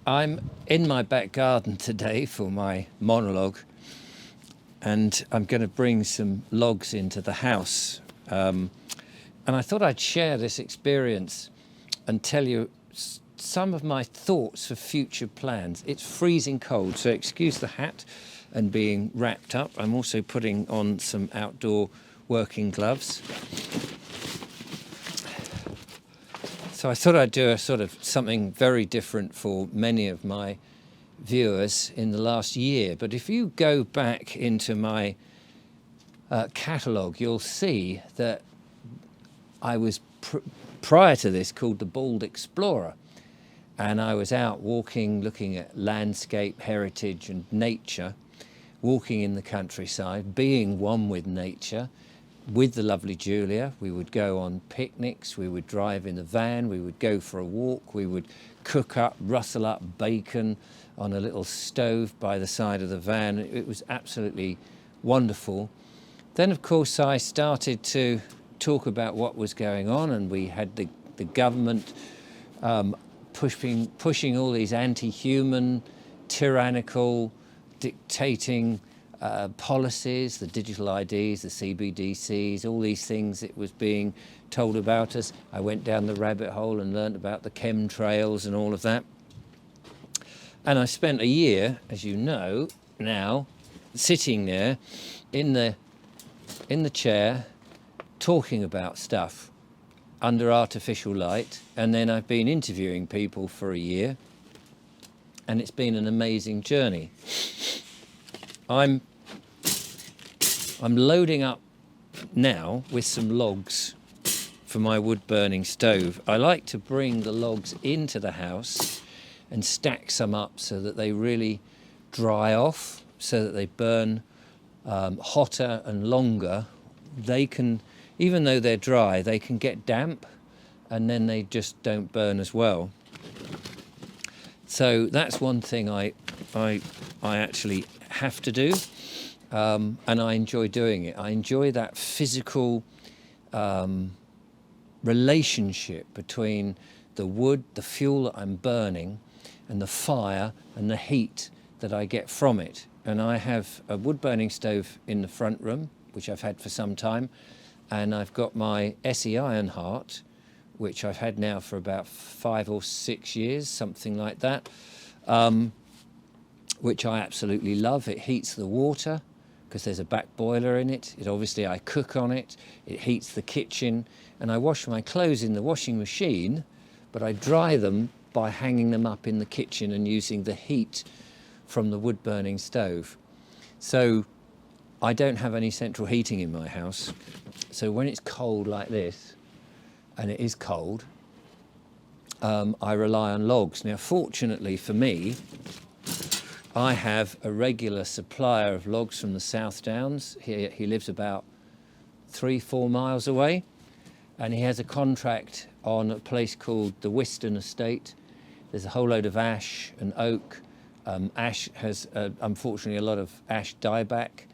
I'm in my back garden today for my monologue, and I'm going to bring some logs into the house. And I thought I'd share this experience and tell you some of my thoughts for future plans. It's freezing cold, so excuse the hat and being wrapped up. I'm also putting on some outdoor working gloves. So I thought I'd do a sort of something very different for many of my viewers in the last year. But if you go back into my catalogue, you'll see that I was prior to this called the Bald Explorer. And I was out walking, looking at landscape, heritage and nature, walking in the countryside, being one with nature. With the lovely Julia, we would go on picnics, we would drive in the van, we would go for a walk, we would cook up, rustle up bacon on a little stove by the side of the van. It was absolutely wonderful. Then, of course, I started to talk about what was going on, and we had the government pushing all these anti-human, tyrannical, dictating policies, the digital IDs, the CBDCs, all these things it was being told about us. I went down the rabbit hole and learned about the chemtrails and all of that. And I spent a year, as you know now, sitting there in the chair talking about stuff under artificial light. And then I've been interviewing people for a year, and it's been an amazing journey. I'm loading up now with some logs for my wood burning stove. I like to bring the logs into the house and stack some up so that they really dry off, so that they burn hotter and longer. They can, even though they're dry, they can get damp and then they just don't burn as well. So that's one thing I actually have to do, and I enjoy doing it. I enjoy that physical relationship between the wood, the fuel that I'm burning, and the fire and the heat that I get from it. And I have a wood burning stove in the front room, which I've had for some time, and I've got my SE Ironheart, which I've had now for about 5 or 6 years, something like that, which I absolutely love. It heats the water because there's a back boiler in it. Obviously I cook on it. It heats the kitchen, and I wash my clothes in the washing machine, but I dry them by hanging them up in the kitchen and using the heat from the wood burning stove. So I don't have any central heating in my house. So when it's cold like this, and it is cold, I rely on logs. Now, fortunately for me, I have a regular supplier of logs from the South Downs. He lives about 3-4 miles away, and he has a contract on a place called the Whiston Estate. There's a whole load of ash and oak. Ash has, unfortunately, a lot of ash dieback,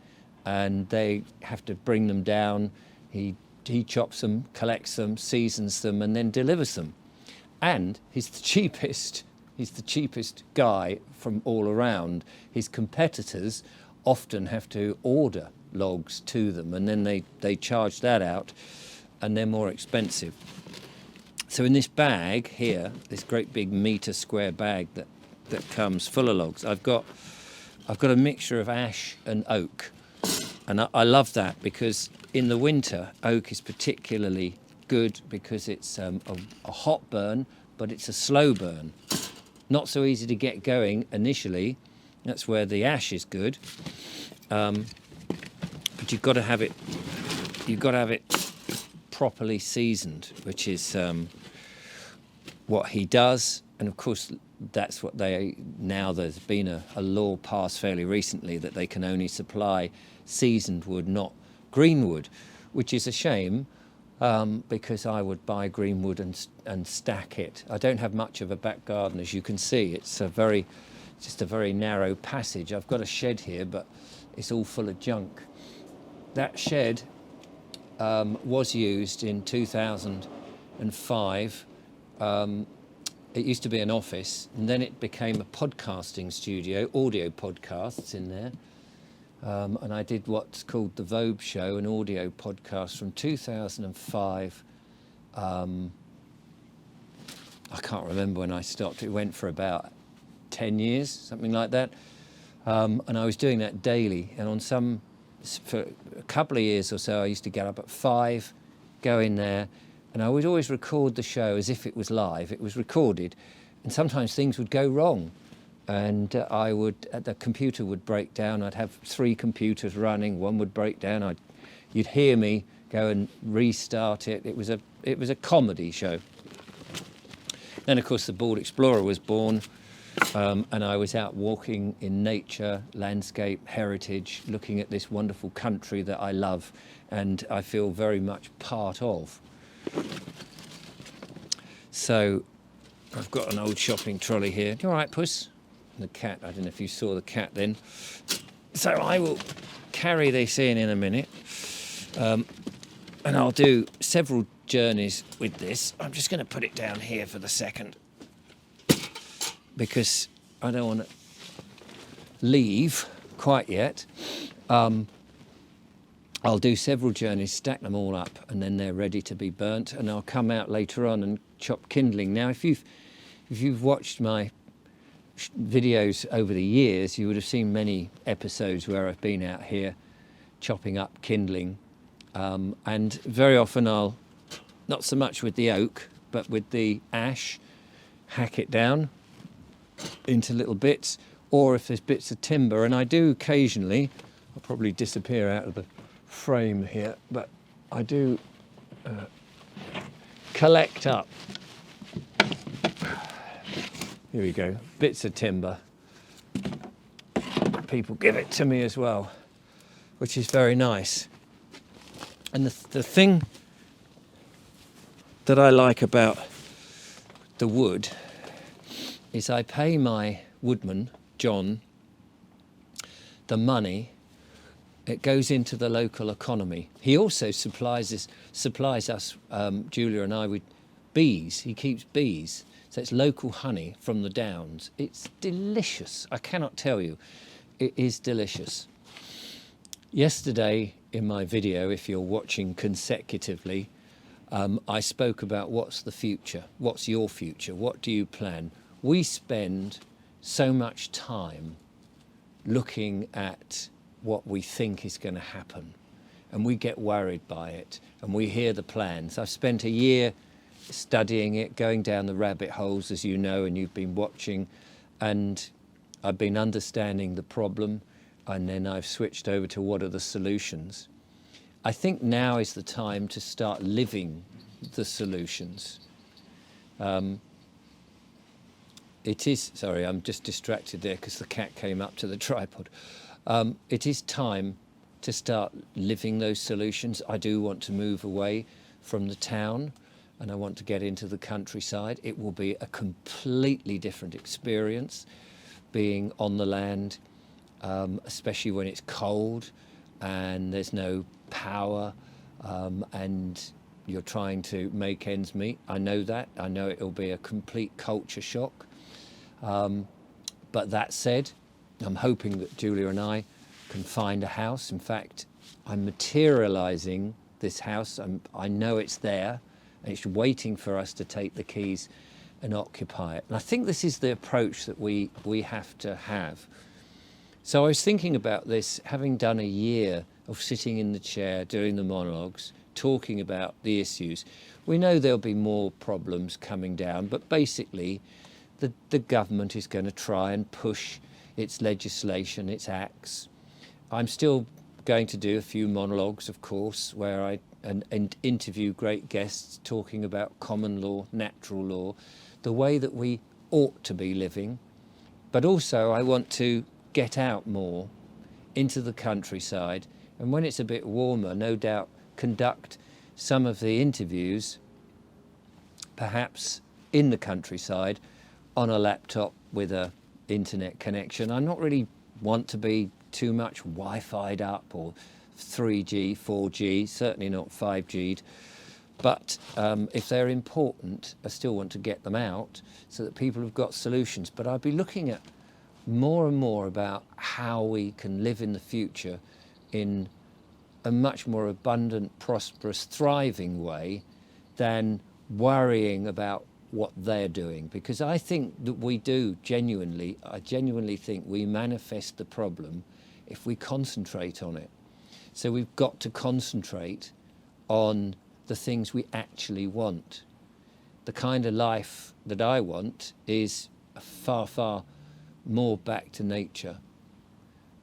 and they have to bring them down. He chops them, collects them, seasons them, and then delivers them. And he's the cheapest guy from all around. His competitors often have to order logs to them, and then they charge that out, and they're more expensive. So in this bag here, this great big metre square bag that comes full of logs, I've got a mixture of ash and oak. And I love that because in the winter, oak is particularly good because it's a hot burn, but it's a slow burn. Not so easy to get going initially. That's where the ash is good. But you've got to have it properly seasoned, which is what he does. And of course, that's what there's been a law passed fairly recently that they can only supply seasoned wood, not green wood, which is a shame, because I would buy green wood and stack it. I don't have much of a back garden, as you can see. It's just a very narrow passage. I've got a shed here, but it's all full of junk. That shed was used in 2005 it used to be an office, and then it became a podcasting studio, audio podcasts in there. And I did what's called the Vobe Show, an audio podcast from 2005. I can't remember when I stopped. It went for about 10 years, something like that. And I was doing that daily. And for a couple of years or so, I used to get up at 5, go in there, and I would always record the show as if it was live. It was recorded, and sometimes things would go wrong. And the computer would break down. I'd have 3 computers running. One would break down. You'd hear me go and restart it. It was a comedy show. Then, of course, the Bald Explorer was born, and I was out walking in nature, landscape, heritage, looking at this wonderful country that I love and I feel very much part of. So I've got an old shopping trolley here. You all right, Puss? The cat, I don't know if you saw the cat then. So I will carry this in a minute, and I'll do several journeys with this. I'm just going to put it down here for the second because I don't want to leave quite yet. I'll do several journeys, stack them all up, and then they're ready to be burnt, and I'll come out later on and chop kindling. Now, if you've watched my videos over the years, you would have seen many episodes where I've been out here chopping up kindling, and very often I'll, not so much with the oak, but with the ash, hack it down into little bits, or if there's bits of timber, and I do occasionally, I'll probably disappear out of the frame here, but I do collect up, here we go, bits of timber. People give it to me as well, which is very nice. And the thing that I like about the wood is I pay my woodman, John, the money. It goes into the local economy. He also supplies us, Julia and I, with bees. He keeps bees. So it's local honey from the Downs. It's delicious. I cannot tell you. It is delicious. Yesterday in my video, if you're watching consecutively, I spoke about what's the future, what's your future, what do you plan? We spend so much time looking at what we think is going to happen, and we get worried by it, and we hear the plans. I've spent a year studying it, going down the rabbit holes, as you know, and you've been watching, and I've been understanding the problem, and then I've switched over to what are the solutions. I think now is the time to start living the solutions. It is, sorry, I'm just distracted there because the cat came up to the tripod. It is time to start living those solutions. I do want to move away from the town and I want to get into the countryside. It will be a completely different experience being on the land, especially when it's cold and there's no power, and you're trying to make ends meet. I know that. I know it'll be a complete culture shock. But that said, I'm hoping that Julia and I can find a house. In fact, I'm materializing this house. I know it's there and it's waiting for us to take the keys and occupy it. And I think this is the approach that we have to have. So I was thinking about this, having done a year of sitting in the chair, doing the monologues, talking about the issues. We know there'll be more problems coming down, but basically the government is going to try and push its legislation, its acts. I'm still going to do a few monologues, of course, where I interview great guests talking about common law, natural law, the way that we ought to be living. But also I want to get out more into the countryside, and when it's a bit warmer, no doubt conduct some of the interviews perhaps in the countryside on a laptop with a internet connection. I not really want to be too much Wi-Fi'd up or 3G, 4G, certainly not 5G'd, But if they're important, I still want to get them out so that people have got solutions. But I'll be looking at more and more about how we can live in the future in a much more abundant, prosperous, thriving way than worrying about what they're doing. Because I think that we do I genuinely think we manifest the problem if we concentrate on it. So we've got to concentrate on the things we actually want. The kind of life that I want is far, far more back to nature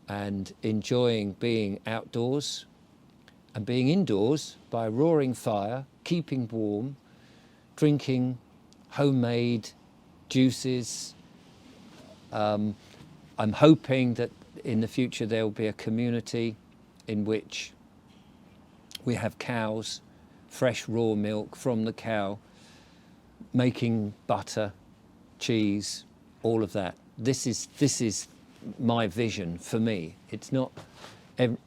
and enjoying being outdoors and being indoors by a roaring fire, keeping warm, drinking homemade juices. I'm hoping that in the future there will be a community in which we have cows, fresh raw milk from the cow, making butter, cheese, all of that. This is my vision for me. It's not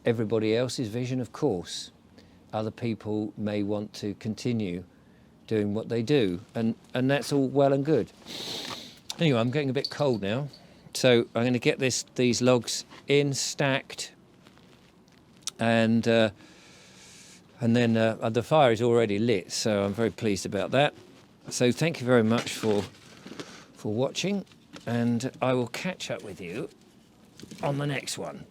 everybody else's vision, of course. Other people may want to continue doing what they do, and that's all well and good. Anyway, I'm getting a bit cold now, so I'm going to get these logs in, stacked, and then the fire is already lit, so I'm very pleased about that. So thank you very much for watching, and I will catch up with you on the next one.